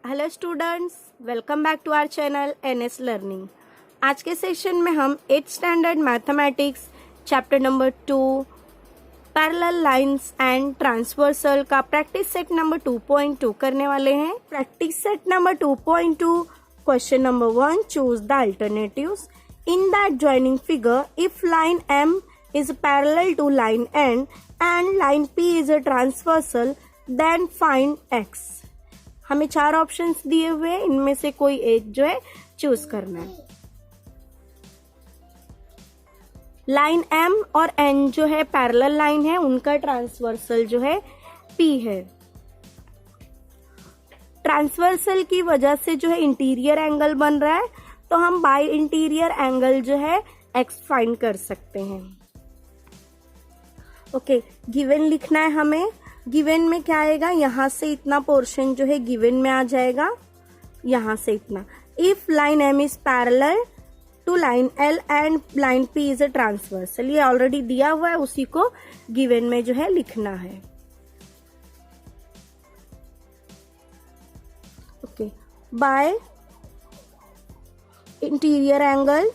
Hello students, welcome back to our channel NS learning. आज के session में हम 8th standard mathematics chapter number 2 parallel lines and transversal का practice set number 2.2 करने वाले हैं। Practice set number 2.2 question number 1, choose the alternatives in that joining figure if line M is parallel to line N and line P is a transversal then find X। हमें 4 options दिए हुए हैं, इनमें से कोई एक जो है चूज करना है। लाइन M और N जो है पैरेलल लाइन है, उनका ट्रांसवर्सल जो है P है। ट्रांसवर्सल की वजह से जो है इंटीरियर एंगल बन रहा है, तो हम बाय इंटीरियर एंगल जो है X फाइंड कर सकते हैं। ओके, गिवन लिखना है हमें। गिवन में क्या आएगा, यहां से इतना पोर्शन जो है गिवन में आ जाएगा, यहां से इतना। If line M is parallel to line L and line P is a transversal, ये ऑलरेडी दिया हुआ है, उसी को गिवन में जो है लिखना है। Okay, bye interior angle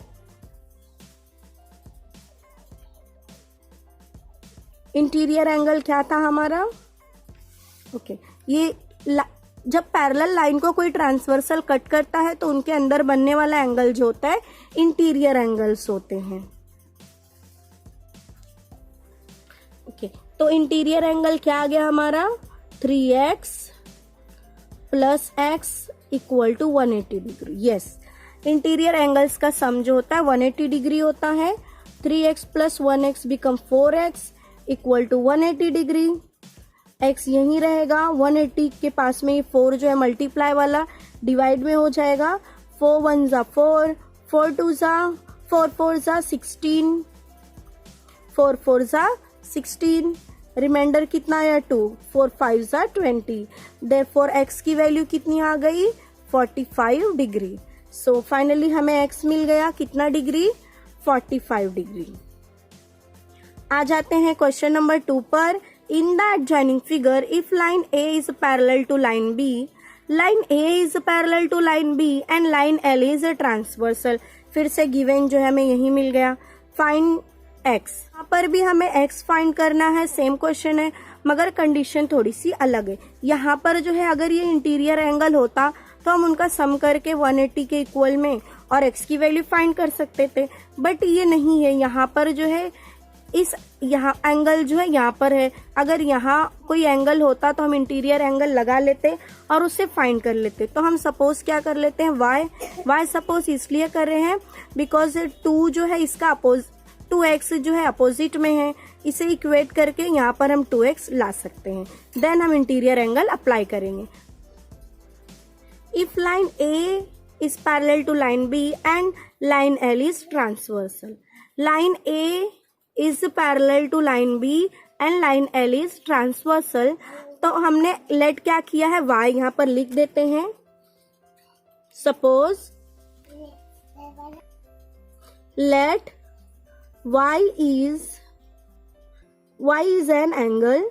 interior angle क्या था हमारा। ओके, ये जब पैरेलल लाइन को कोई ट्रांसवर्सल कट करता है तो उनके अंदर बनने वाला एंगल जो होता है इंटीरियर एंगल्स होते हैं। ओके, तो इंटीरियर एंगल क्या आ गया हमारा, 3x plus x equal to 180 degree. Yes, interior angles का सम जो होता है 180 डिग्री होता है। 3x plus 1x become 4x equal to 180 degree. x यही रहेगा, 180 के पास में ये 4 जो है मल्टीप्लाई वाला डिवाइड में हो जाएगा। 4 1 जा 4, 4 2 जा 4 4 जा 16, 4 4 जा 16, रिमाइंडर कितना आया 2, 4 5 जा 20। देयरफॉर x की वैल्यू कितनी आ गई, 45 डिग्री। सो फाइनली हमें x मिल गया कितना डिग्री, 45 डिग्री। आ जाते हैं क्वेश्चन नंबर 2 पर। In that joining figure if line A is parallel to line B, line A is parallel to line B and line L is a transversal. फिर से given जो है हमें यही मिल गया। फाइंड X, यहाँ पर भी हमें X फाइंड करना है, सेम क्वेश्चन है मगर कंडीशन थोड़ी सी अलग है। यहाँ पर जो है अगर ये इंटीरियर एंगल होता तो हम उनका सम करके 180 के इक्वल में और X की वैल्यू फाइंड कर सकते थे, बट ये नहीं है। यहाँ पर जो है यहाँ एंगल जो है यहाँ पर है। अगर यहाँ कोई एंगल होता तो हम इंटीरियर एंगल लगा लेते और उससे फाइंड कर लेते। तो हम सपोज क्या कर लेते हैं, y सपोज इसलिए कर रहे हैं बिकॉज 2 जो है इसका 2x जो है अपोजिट में है, इसे इक्वेट करके यहाँ पर हम 2x ला सकते हैं। देन हम इंटीरियर एंगल अप्लाई करेंगे। If line A is parallel to line B and line L is transversal, line A is parallel to line B and line L is transversal. तो हमने लेट क्या किया है, y यहाँ पर लिख देते हैं। Suppose let y is an angle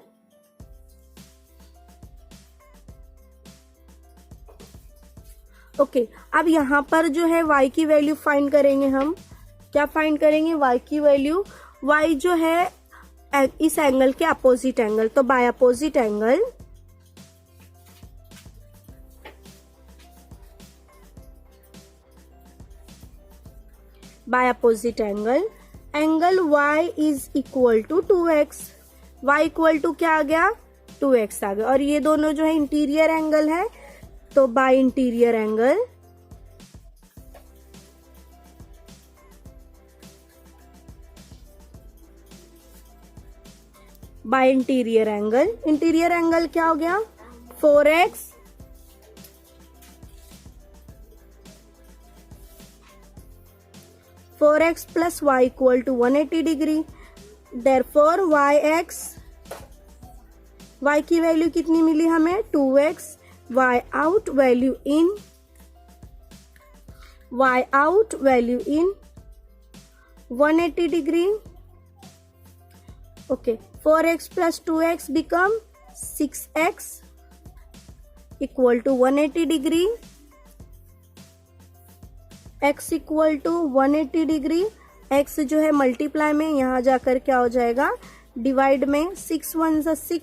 okay. अब यहाँ पर जो है y की वैल्यू फाइंड करेंगे। हम क्या फाइंड करेंगे, y की वैल्यू। y जो है इस एंगल के अपोजिट एंगल, तो by opposite angle angle y is equal to 2x। y equal to क्या आ गया, 2x आ गया। और ये दोनों जो है इंटीरियर एंगल है, तो by interior angle interior angle क्या हो गया, 4x plus y equal to 180 degree. Therefore y की वैल्यू कितनी मिली हमें, 2x। y out value in 180 degree. Okay, 4x plus 2x become 6x equal to 180 degree, x equal to 180 degree, x जो है multiply में यहाँ जाकर क्या हो जाएगा, डिवाइड में 6 1 जा 6,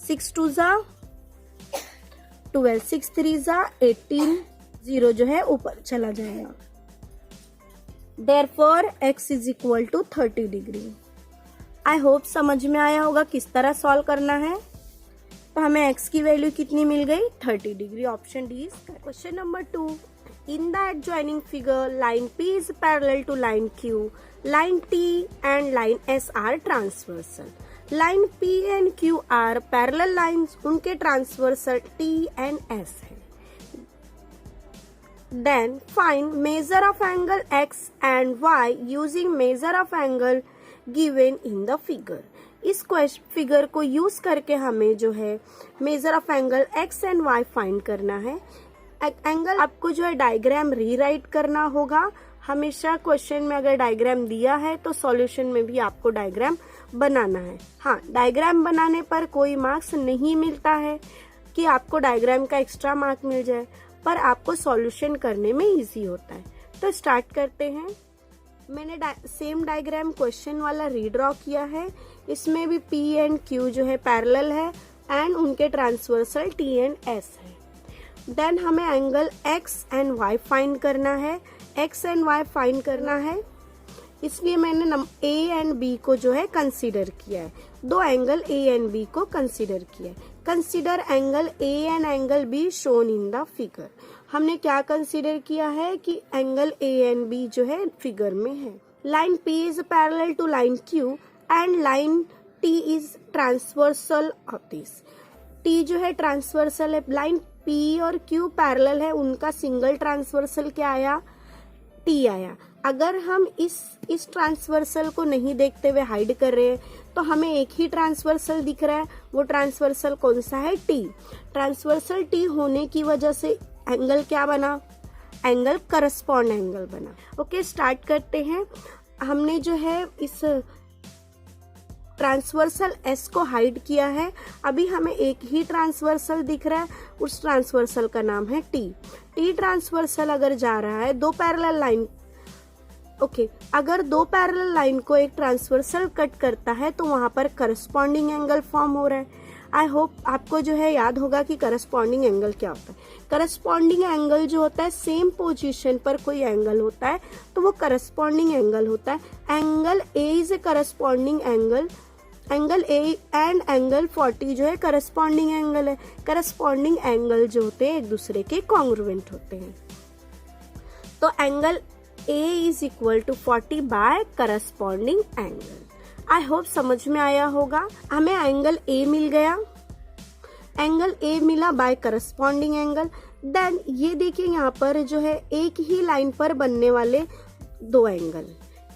6 2 जा 12, 6 3 जा 18, 0 जो है ऊपर चला जाएगा। Therefore x is equal to 30 degree. I hope समझ में आया होगा किस तरह सॉल्व करना है। तो हमें x की वैल्यू कितनी मिल गई, 30 degree. Option D is correct. Question number 2, in the adjoining figure line P is parallel to line Q, line T and line S are transversal. Line P and Q are parallel lines, उनके transversal T and S है। Then find measure of angle x and y using measure of angle given in the figure। इस figure को use करके हमें जो है measure of angle x and y find करना है। एंगल आपको जो है डायग्राम रीराइट करना होगा। हमेशा क्वेश्चन में अगर डायग्राम दिया है तो सॉल्यूशन में भी आपको डायग्राम बनाना है। हाँ, डायग्राम बनाने पर कोई मार्क्स नहीं मिलता है कि आपको डायग्राम का एक्स्ट्रा मार्क मिल जाए, पर आपको सॉल्यूशन करने में इजी होता है। तो स्टार्ट करते हैं। मैंने सेम डायग्राम क्वेश्चन वाला रीड्रॉ किया है। इसमें भी P एंड Q जो है पैरेलल है एंड उनके ट्रांसवर्सल T एंड S है। देन हमें angle X and Y find करना है। X एंड Y फाइंड करना है, इसलिए मैंने A एंड B को जो है कंसीडर किया है। दो एंगल A एंड B को कंसीडर किया है। Consider angle A and angle B shown in the figure. हमने क्या कंसीडर किया है कि एंगल A एंड B जो है फिगर में है। Line P is parallel to line Q and line T is transversal of this. T जो है ट्रांसवर्सल है। लाइन P और Q पैरेलल है, उनका सिंगल ट्रांसवर्सल क्या आया, T आया। अगर हम इस ट्रांसवर्सल को नहीं देखते हुए हाइड कर रहे हैं तो हमें एक ही ट्रांसवर्सल दिख रहा है। वो ट्रांसवर्सल कौन सा है, T। ट्रांसवर्सल T होने की वजह से एंगल क्या बना, एंगल करस्पॉन्ड एंगल बना। ओके, स्टार्ट करते हैं। हमने जो है इस ट्रांसवर्सल S को हाइड किया है। अभी हमें एक ही ट्रांसवर्सल दिख रहा है, उस ट्रांसवर्सल का नाम है T। T ट्रांसवर्सल अगर जा रहा है दो पैरेलल लाइन, ओके, अगर दो पैरेलल लाइन को एक ट्रांसवर्सल कट करता है तो वहां पर करस्पॉन्डिंग एंगल फॉर्म हो रहा है। आई होप आपको जो है याद होगा कि करस्पॉन्डिंग एंगल क्या होता है। करस्पॉन्डिंग एंगल जो होता है, सेम पोजीशन पर कोई एंगल होता है तो वो करस्पॉन्डिंग एंगल होता है। Angle A is a corresponding angle, angle A and angle 40 जो है करस्पॉन्डिंग एंगल है। करस्पॉन्डिंग एंगल जो होते हैं एक दूसरे के कॉन्ग्रुएंट होते हैं। तो angle A is equal to 40 by corresponding angle. I hope समझ में आया होगा। हमें एंगल A मिल गया, एंगल A मिला बाय करस्पॉन्डिंग एंगल। देन ये देखिए यहाँ पर जो है एक ही लाइन पर बनने वाले दो एंगल,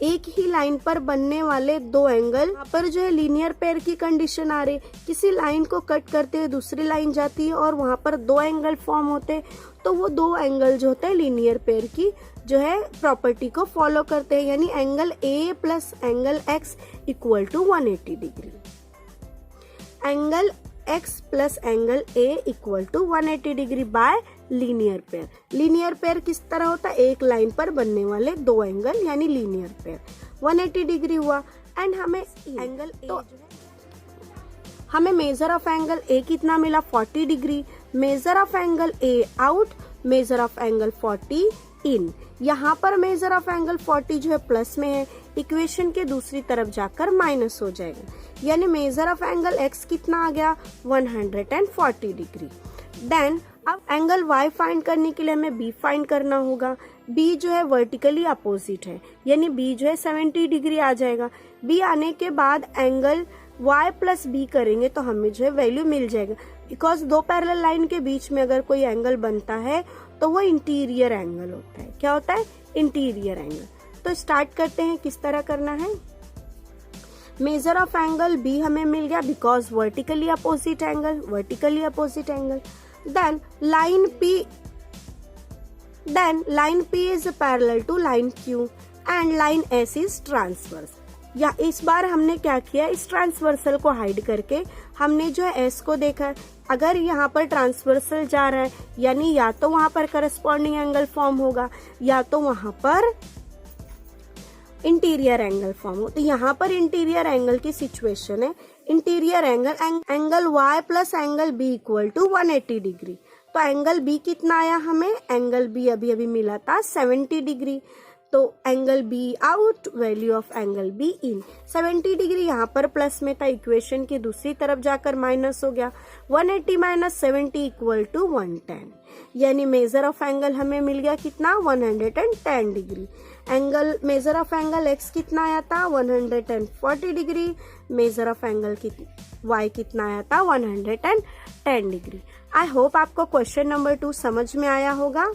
एक ही लाइन पर बनने वाले दो एंगल। यहाँ पर जो है लीनियर पेयर की कंडीशन आ रही, किसी लाइन को कट करते हुए दूसरी लाइन जाती है और वहां पर दो एंगल फॉर्म होते हैं, तो वो दो एंगल जो होते हैं लीनियर पेयर की जो है प्रॉपर्टी को फॉलो करते हैं, यानी angle A plus angle X equal to 180 degree. Angle X plus angle A equal to 180 degree by linear pair. Linear pair किस तरह होता है, एक लाइन पर बनने वाले दो एंगल यानी लीनियर पेयर। 180 डिग्री हुआ एंड हमें एंगल A हमें मेजर ऑफ एंगल A कितना मिला, 40 degree. Measure of angle A out, measure of angle 40 इन। यहाँ पर मेजर ऑफ एंगल 40 जो है प्लस में है, इक्वेशन के दूसरी तरफ जाकर माइनस हो जाएगा, यानी मेजर ऑफ एंगल X कितना आ गया, 140 डिग्री। देन अब एंगल Y फाइंड करने के लिए हमें B फाइंड करना होगा। B जो है वर्टिकली अपोजिट है, यानी B जो है 70 डिग्री आ जाएगा। B आने के बाद एंगल Y प्लस B करेंगे तो हमें जो है वैल्यू मिल जाएगा। बिकॉज दो पैरेलल लाइन के बीच में अगर कोई एंगल बनता है तो वो इंटीरियर एंगल होता है। क्या होता है, इंटीरियर एंगल। तो स्टार्ट करते हैं किस तरह करना है। मेजर ऑफ एंगल B हमें मिल गया because vertically opposite angle, vertically opposite angle. Then line P is parallel to line Q and line S is transverse। या इस बार हमने क्या किया, इस ट्रांसवर्सल को हाइड करके हमने जो है एस को देखा, अगर यहाँ पर ट्रांसवर्सल जा रहा है यानी या तो वहां पर करस्पॉन्डिंग एंगल फॉर्म होगा या तो वहां पर इंटीरियर एंगल फॉर्म हो। तो यहाँ पर इंटीरियर एंगल की सिचुएशन है, interior angle y plus angle b equal to 180 degree. तो एंगल b कितना आया हमें, एंगल b अभी अभी मिला था 70 डिग्री। तो angle b out, value of angle b in. 70 degree यहाँ पर प्लस में था, इक्वेशन की दूसरी तरफ जाकर माइनस हो गया। 180 माइनस 70 इक्वल टू 110, यानी मेजर ऑफ एंगल हमें मिल गया कितना, 110 degree. Angle, measure of angle x कितना आया था, 140 degree. Measure of angle y कितना आया था, 110 डिग्री। आई होप आपको क्वेश्चन नंबर 2 समझ में आया होगा।